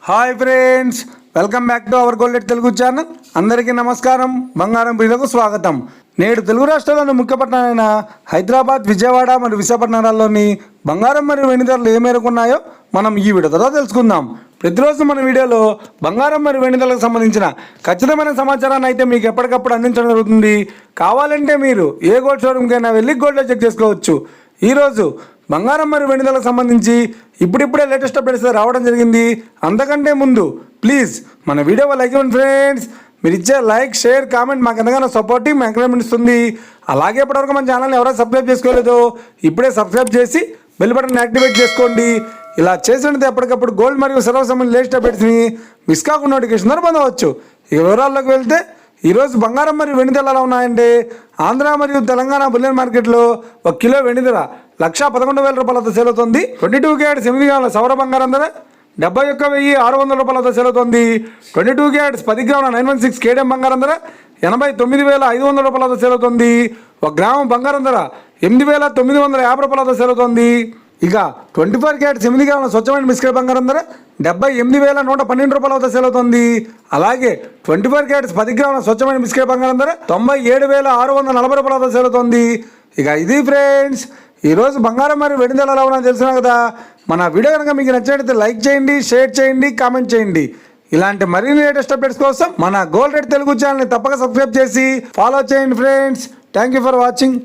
Hi friends, welcome back to our gold Telugu channel. అందరికీ నమస్కారం. బంగారం ప్రియులకు స్వాగతం. నేడు తెలుగు రాష్ట్రాల్లోని ముఖ్య పట్టణాలైన హైదరాబాద్, విజయవాడ మరియు విశాఖపట్నాల్లోని బంగారం మరియు వెండి ధరలు ఏ మేరకు ఉన్నాయో మనం ఈ వీడియో ద్వారా తెలుసుకుందాం. ప్రతిరోజు మన వీడియోలో బంగారం మరియు వెండి ధరలకు సంబంధించిన ఖచ్చితమైన సమాచారాన్ని అయితే మీకు ఎప్పటికప్పుడు అందించడం జరుగుతుంది. కావాలంటే మీరు ఏ గోల్డ్ షోరూమ్కైనా వెళ్ళి గోల్డ్లో చెక్ చేసుకోవచ్చు. ఈరోజు బంగారం మరియు వెండి ధరలకు సంబంధించి ఇప్పుడిప్పుడే లేటెస్ట్ అప్డేట్స్ రావడం జరిగింది. అంతకంటే ముందు ప్లీజ్ మన వీడియో లైక్ ఇవ్వండి ఫ్రెండ్స్. మీరు ఇచ్చే లైక్, షేర్, కామెంట్ మాకు ఎంతగానో సపోర్టింగ్, ఎంకరేజ్మెంట్ ఇస్తుంది. అలాగే ఇప్పటివరకు మన ఛానల్ని ఎవరైనా సబ్స్క్రైబ్ చేసుకోలేదో ఇప్పుడే సబ్స్క్రైబ్ చేసి బెల్ బటన్ యాక్టివేట్ చేసుకోండి. ఇలా చేసినట్టు ఎప్పటికప్పుడు గోల్డ్ మరియు సిల్వర్ సంబంధించిన లేటెస్ట్ అప్డేట్స్ని మిస్ కాకుండా నోటిఫికేషన్ ద్వారా పొందవచ్చు. ఇక వివరాల్లోకి వెళ్తే ఈరోజు బంగారం మరియు వెండి ధరలు ఎలా ఉన్నాయంటే, ఆంధ్ర మరియు తెలంగాణ బులియన్ మార్కెట్లో 1 కిలో వెండి ధర 1,11,000 రూపాయలతో సేల్ అవుతుంది. 22 క్యారెట్స్ 8 గ్రాముల సౌర బంగారం ధర 71,600 రూపాయలతో సేల్ అవుతుంది. 22 క్యారెట్స్ 10 గ్రాముల 916 కేడియం బంగారం ధర 89,500 రూపాయలతో సేల్ అవుతుంది. 1 గ్రాము బంగారం ధర 8,950 రూపాయలతో సేల్ అవుతుంది. ఇక 24 క్యారెట్స్ 8 గ్రాముల స్వచ్ఛమైన బిస్కెట్ బంగారం ధర 78,112 రూపాయలతో సేల్ అవుతుంది. అలాగే 24 క్యారెట్స్ 10 గ్రాముల స్వచ్ఛమైన బిస్కెట్ బంగారం ధర 97,640 రూపాయలతో సేల్ అవుతుంది. ఇక ఇది ఫ్రెండ్స్ ఈరోజు బంగారం మరియు వెండి ధరలు ఎలా ఉన్నాయో తెలిసినా కదా. మన వీడియో కనుక మీకు నచ్చినట్లయితే లైక్ చేయండి, షేర్ చేయండి, కామెంట్ చేయండి. ఇలాంటి మరిన్ని లేటెస్ట్ అప్డేట్స్ కోసం మన గోల్డ్ రేట్ తెలుగు ఛానల్ని తప్పక సబ్స్క్రైబ్ చేసి ఫాలో చేయండి friends. Thank you for watching.